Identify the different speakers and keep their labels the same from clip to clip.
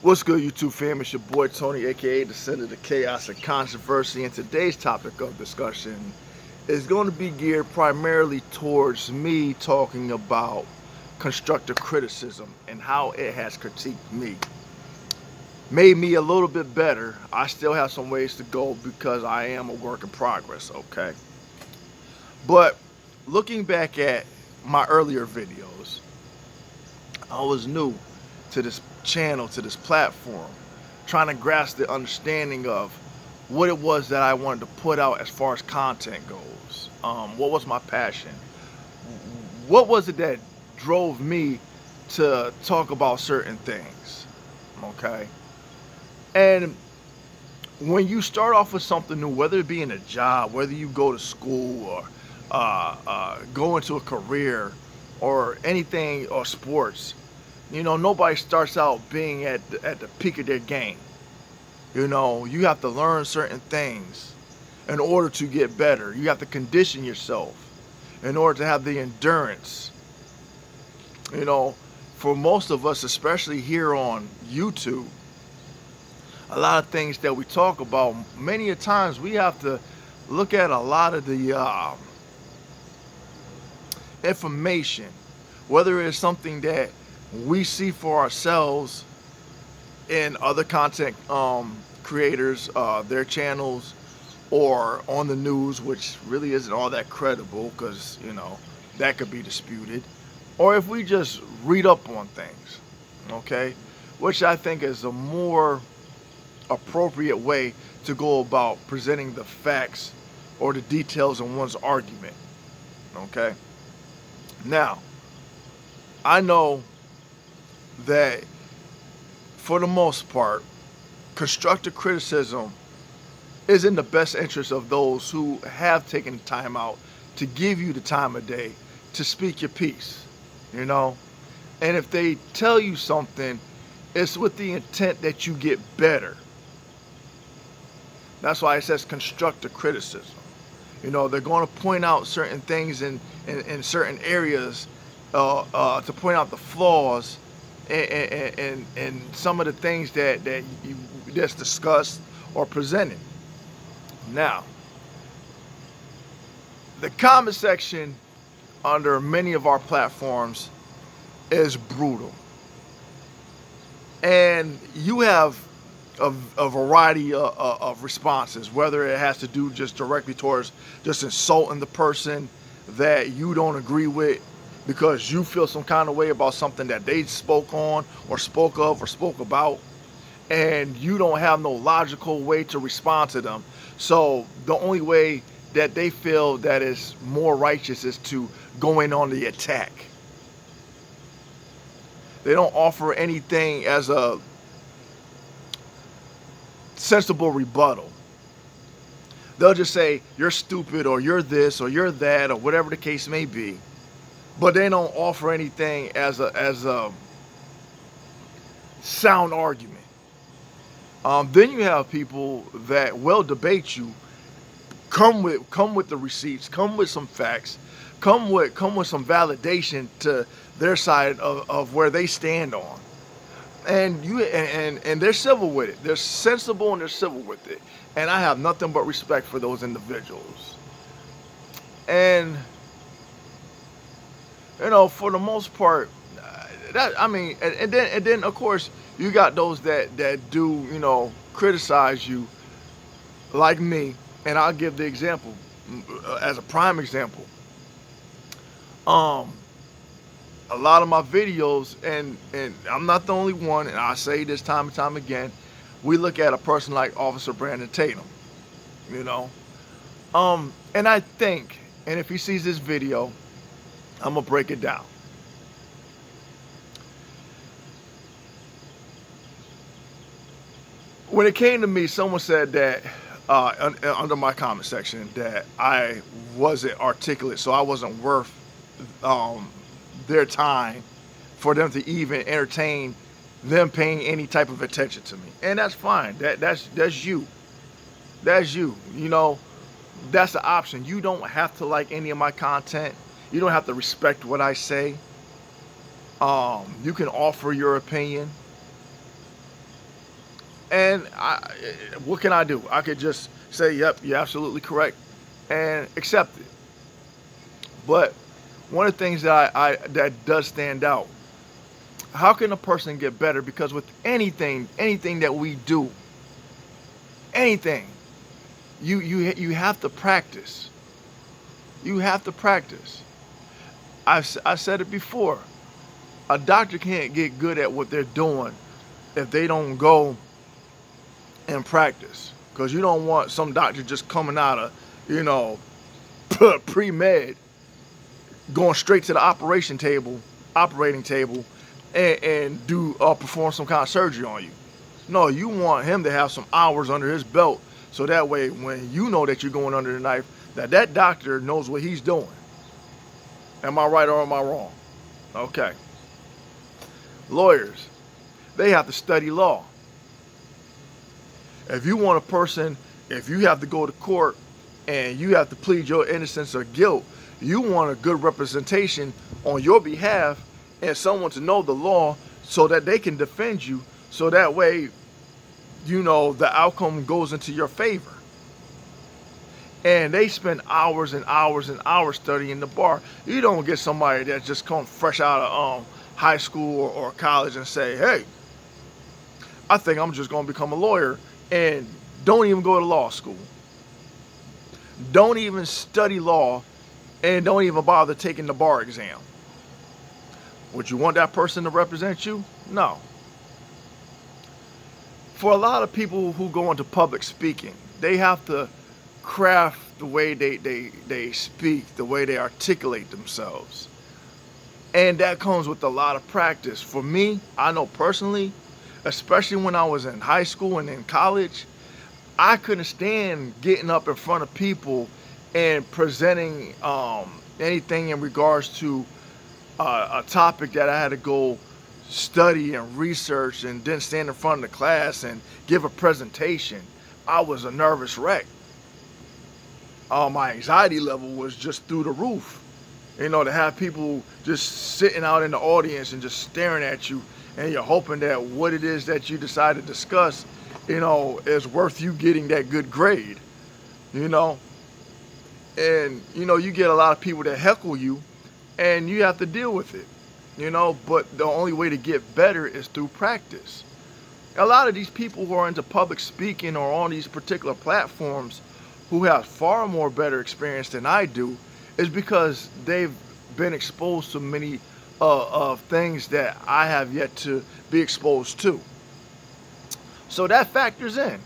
Speaker 1: What's good, YouTube fam? It's your boy Tony, aka the Center of the Chaos and Controversy, and today's topic of discussion is going to be geared primarily towards me talking about constructive criticism and how it has critiqued me. Made me a little bit better. I still have some ways to go because I am a work in progress, okay? But looking back at my earlier videos, I was new to this channel, to this platform, trying to grasp the understanding of what it was that I wanted to put out as far as content goes. What was my passion? What was it that drove me to talk about certain things? Okay. And when you start off with something new, whether it be in a job, whether you go to school or go into a career or anything or sports, nobody starts out being at the peak of their game. You have to learn certain things in order to get better. You have to condition yourself in order to have the endurance. For most of us, especially here on YouTube, a lot of things that we talk about, many a times we have to look at a lot of the information, whether it's something that we see for ourselves in other content creators, their channels, or on the news, which really isn't all that credible because, that could be disputed, or if we just read up on things, okay, which I think is a more appropriate way to go about presenting the facts or the details in one's argument, okay? Now, I know that for the most part, constructive criticism is in the best interest of those who have taken time out to give you the time of day to speak your piece, and if they tell you something, it's with the intent that you get better. That's why it says constructive criticism. They're going to point out certain things in certain areas to point out the flaws and some of the things that's discussed or presented. Now, the comment section under many of our platforms is brutal. And you have a variety of responses, whether it has to do just directly towards just insulting the person that you don't agree with because you feel some kind of way about something that they spoke on or spoke of or spoke about, and you don't have no logical way to respond to them. So the only way that they feel that is more righteous is to go in on the attack. They don't offer anything as a sensible rebuttal. They'll just say you're stupid or you're this or you're that or whatever the case may be, but they don't offer anything as a sound argument. Then you have people that will debate you, come with the receipts, come with some facts, come with some validation to their side of where they stand on. And they're civil with it. They're sensible and they're civil with it. And I have nothing but respect for those individuals. And for the most part, and then of course you got those that do criticize you, like me. And I'll give the example as a prime example. A lot of my videos, and I'm not the only one, and I say this time and time again, we look at a person like Officer Brandon Tatum, and I think, and if he sees this video, I'm gonna break it down. When it came to me, someone said that under my comment section that I wasn't articulate, so I wasn't worth their time for them to even entertain them paying any type of attention to me. And that's fine. That's you. That's you. That's the option. You don't have to like any of my content. You don't have to respect what I say. You can offer your opinion. And what can I do? I could just say, yep, you're absolutely correct, and accept it. But one of the things that that does stand out, how can a person get better? Because with anything that we do, anything, you have to practice. You have to practice. I said it before. A doctor can't get good at what they're doing if they don't go and practice. Because you don't want some doctor just coming out of, pre-med, going straight to the operating table, and do perform some kind of surgery on you. No, you want him to have some hours under his belt, so that way when you know that you're going under the knife, that doctor knows what he's doing. Am I right or am I wrong? Okay. Lawyers, they have to study law. If you want a person, if you have to go to court and you have to plead your innocence or guilt, you want a good representation on your behalf and someone to know the law so that they can defend you, so that way, the outcome goes into your favor. And they spend hours and hours and hours studying the bar. You don't get somebody that just comes fresh out of high school or college and say, hey, I think I'm just going to become a lawyer, and don't even go to law school. Don't even study law, and don't even bother taking the bar exam. Would you want that person to represent you? No. For a lot of people who go into public speaking, they have to craft the way they speak, the way they articulate themselves. And that comes with a lot of practice. For me, I know personally, especially when I was in high school and in college, I couldn't stand getting up in front of people and presenting anything in regards to a topic that I had to go study and research, and then stand in front of the class and give a presentation. I was a nervous wreck. My anxiety level was just through the roof. To have people just sitting out in the audience and just staring at you, and you're hoping that what it is that you decide to discuss, is worth you getting that good grade, And, you get a lot of people that heckle you, and you have to deal with it, But the only way to get better is through practice. A lot of these people who are into public speaking or on these particular platforms, who have far more better experience than I do, is because they've been exposed to many of things that I have yet to be exposed to. So that factors in.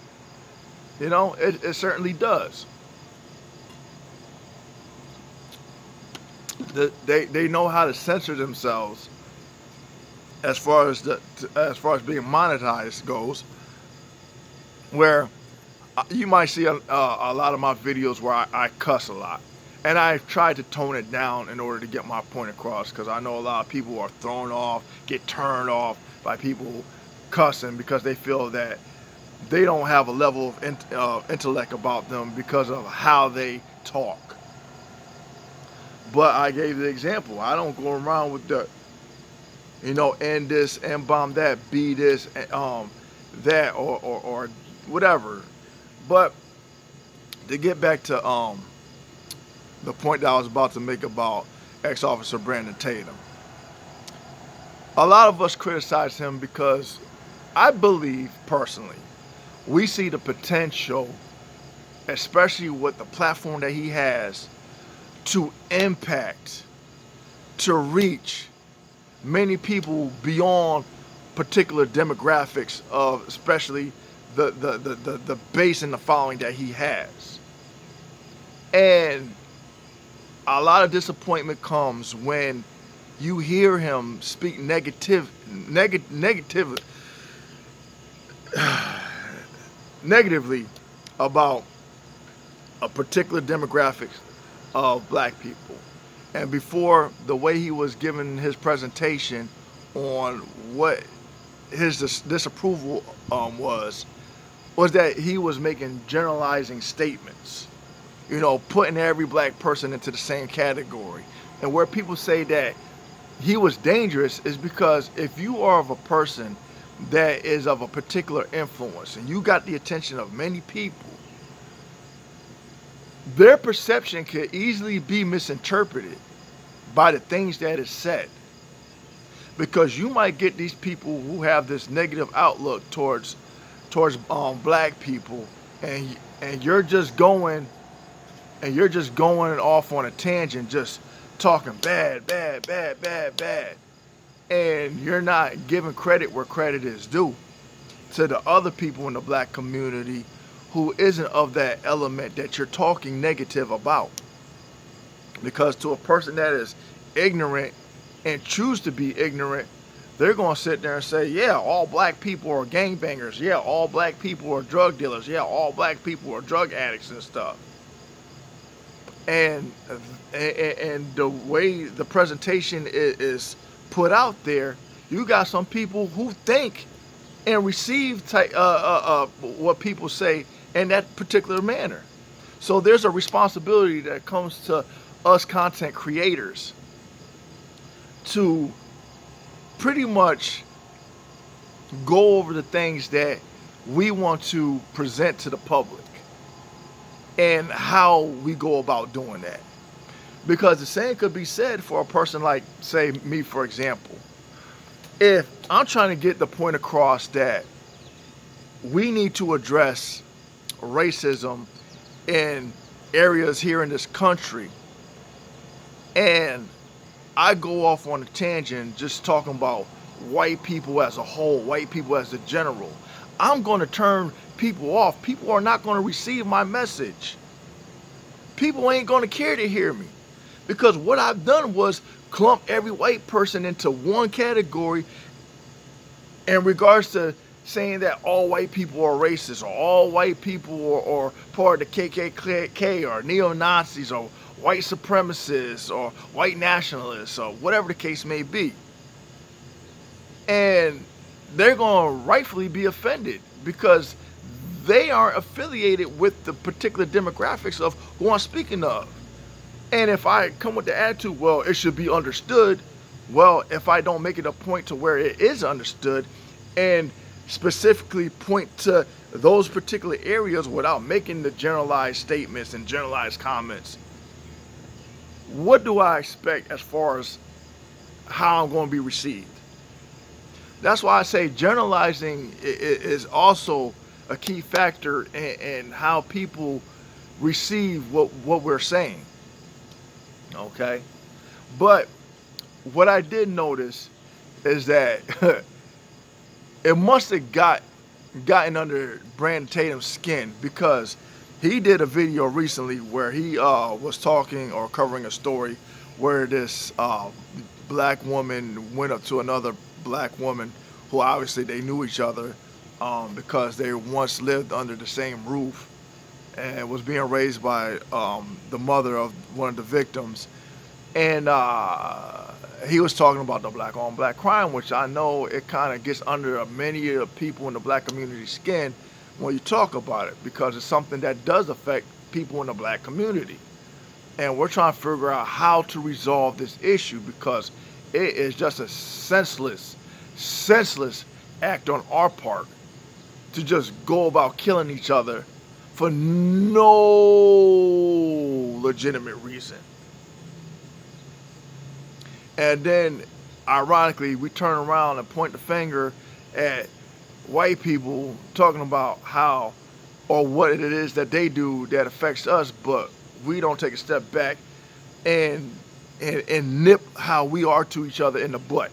Speaker 1: It certainly does. They know how to censor themselves as far as being monetized goes, where you might see a lot of my videos where I cuss a lot. And I've tried to tone it down in order to get my point across, because I know a lot of people are thrown off, get turned off by people cussing, because they feel that they don't have a level of intellect about them because of how they talk. But I gave the example. I don't go around with the, end this, and bomb that, be this, that, or whatever. But to get back to the point that I was about to make about ex-officer Brandon Tatum, a lot of us criticize him because I believe personally we see the potential, especially with the platform that he has, to impact, to reach many people beyond particular demographics of especially the base and the following that he has. And a lot of disappointment comes when you hear him speak negatively about a particular demographic of black people. And before, the way he was giving his presentation on what his disapproval was that he was making generalizing statements, putting every black person into the same category. And where people say that he was dangerous is because if you are of a person that is of a particular influence and you got the attention of many people, their perception could easily be misinterpreted by the things that is said. Because you might get these people who have this negative outlook towards black people, and you're just going off on a tangent, just talking bad, bad, bad, bad, bad, and you're not giving credit where credit is due to the other people in the black community who isn't of that element that you're talking negative about. Because to a person that is ignorant and choose to be ignorant, they're going to sit there and say, yeah, all black people are gangbangers. Yeah, all black people are drug dealers. Yeah, all black people are drug addicts and stuff. And the way the presentation is put out there, you got some people who think and receive what people say in that particular manner. So there's a responsibility that comes to us content creators to pretty much go over the things that we want to present to the public and how we go about doing that. Because the same could be said for a person like, say, me, for example. If I'm trying to get the point across that we need to address racism in areas here in this country, and I go off on a tangent just talking about white people as a whole, white people as a general, I'm going to turn people off. People are not going to receive my message. People ain't going to care to hear me. Because what I've done was clump every white person into one category in regards to saying that all white people are racist, or all white people are part of the KKK, or neo-Nazis, or white supremacists, or white nationalists, or whatever the case may be. And they're going to rightfully be offended because they aren't affiliated with the particular demographics of who I'm speaking of. And if I come with the attitude, well, it should be understood, well, if I don't make it a point to where it is understood and specifically point to those particular areas without making the generalized statements and generalized comments, what do I expect as far as how I'm going to be received? That's why I say generalizing is also a key factor in how people receive what we're saying. Okay? But what I did notice is that it must have gotten under Brandon Tatum's skin, because he did a video recently where he was talking or covering a story where this black woman went up to another black woman who obviously they knew each other because they once lived under the same roof, and was being raised by the mother of one of the victims. And he was talking about the black on black crime, which I know it kind of gets under many of the people in the black community skin when you talk about it, because it's something that does affect people in the black community. And we're trying to figure out how to resolve this issue, because it is just a senseless act on our part to just go about killing each other for no legitimate reason. And then, ironically, we turn around and point the finger at white people talking about how or what it is that they do that affects us, but we don't take a step back and nip how we are to each other in the butt.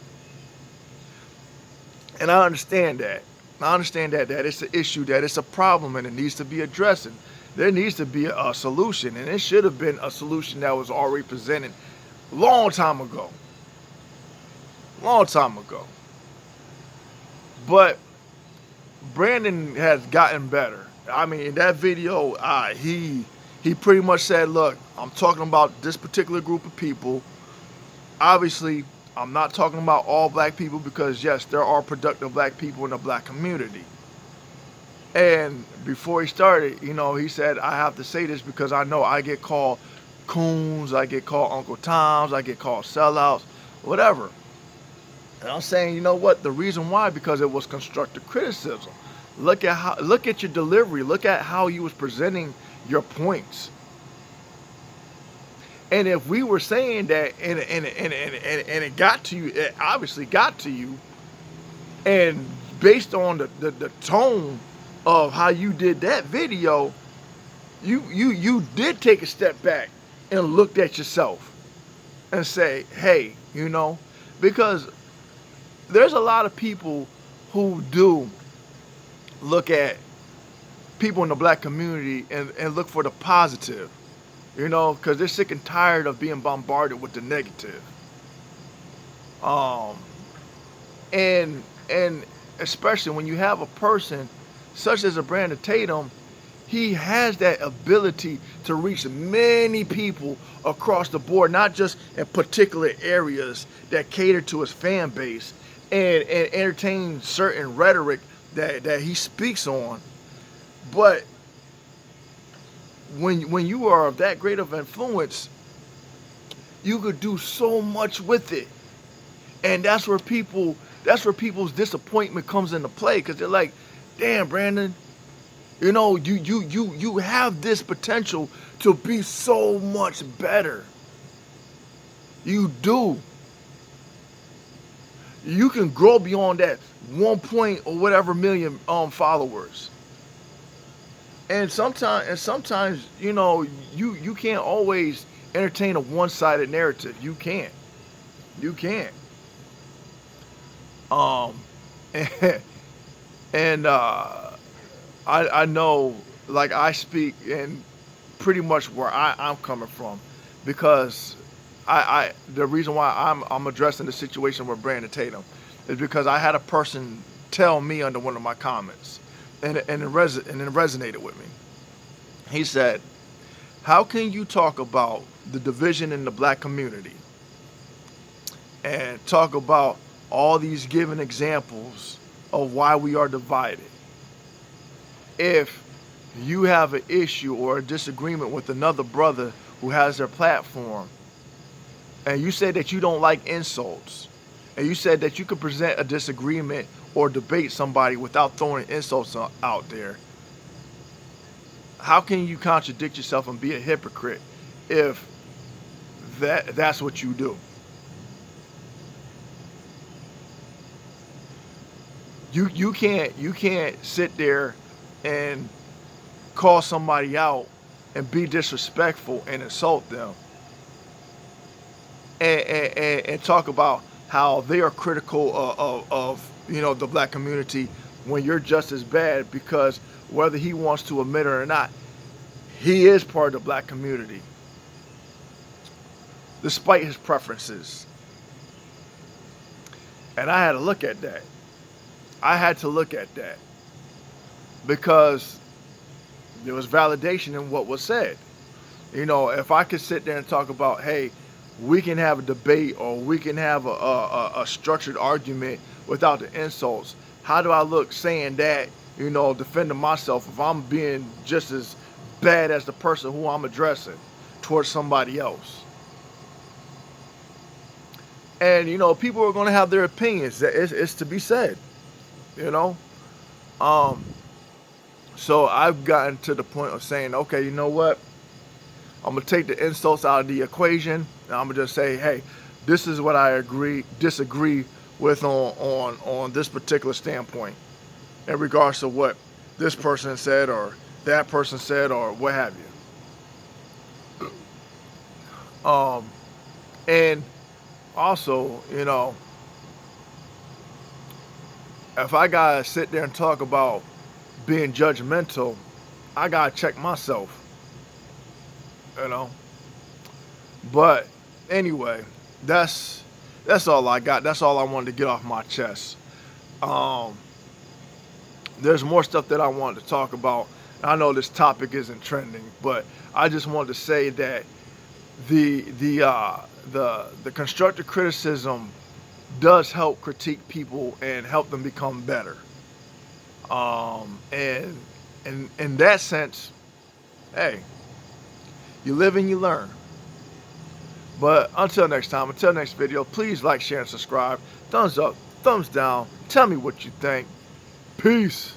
Speaker 1: And I understand that. I understand that it's an issue, that it's a problem, and it needs to be addressed. And there needs to be a solution, and it should have been a solution that was already presented long time ago. Long time ago. But Brandon has gotten better. I mean, in that video, he pretty much said, look, I'm talking about this particular group of people. Obviously, I'm not talking about all black people, because yes, there are productive black people in the black community. And before he started, he said, I have to say this because I know I get called coons, I get called Uncle Toms, I get called sellouts, whatever. And I'm saying, you know what? The reason why, because it was constructive criticism. Look at your delivery. Look at how you was presenting your points. And if we were saying that and it got to you, it obviously got to you, and based on the tone of how you did that video, you did take a step back and looked at yourself and say, hey, because there's a lot of people who do look at people in the black community and look for the positive, because they're sick and tired of being bombarded with the negative. Um, and especially when you have a person such as a Brandon Tatum, he has that ability to reach many people across the board, not just in particular areas that cater to his fan base, and entertain certain rhetoric that he speaks on. But when you are of that great of influence, you could do so much with it. And that's where people's disappointment comes into play, because they're like, damn, Brandon, you have this potential to be so much better. You do. You can grow beyond that 1 point or whatever million followers. And sometimes you can't always entertain a one-sided narrative. You can't. You can't. Um, and I know, like, I speak in pretty much where I'm coming from, because the reason why I'm addressing the situation with Brandon Tatum is because I had a person tell me under one of my comments, and it resonated with me. He said, "How can you talk about the division in the black community and talk about all these given examples of why we are divided if you have an issue or a disagreement with another brother who has their platform, and you say that you don't like insults, and you said that you could present a disagreement or debate somebody without throwing insults out there? How can you contradict yourself and be a hypocrite if that's what you do?" You can't sit there and call somebody out and be disrespectful and insult them, and talk about how they are critical of the black community, when you're just as bad, because whether he wants to admit it or not, he is part of the black community despite his preferences. And I had to look at that. I had to look at that because there was validation in what was said. If I could sit there and talk about, hey, we can have a debate, or we can have a structured argument without the insults, how do I look saying that, defending myself, if I'm being just as bad as the person who I'm addressing towards somebody else? And, people are going to have their opinions. It's to be said. So I've gotten to the point of saying, okay, you know what? I'm gonna take the insults out of the equation, and I'm gonna just say, hey, this is what I disagree with on this particular standpoint, in regards to what this person said or that person said or what have you. And also, if I gotta sit there and talk about being judgmental, I gotta check myself, But anyway, that's all I got. That's all I wanted to get off my chest. There's more stuff that I wanted to talk about. I know this topic isn't trending, but I just wanted to say that the constructive criticism does help critique people and help them become better. And in that sense, hey, you live and you learn. But until next time, until next video, please like, share, and subscribe. Thumbs up, thumbs down. Tell me what you think. Peace.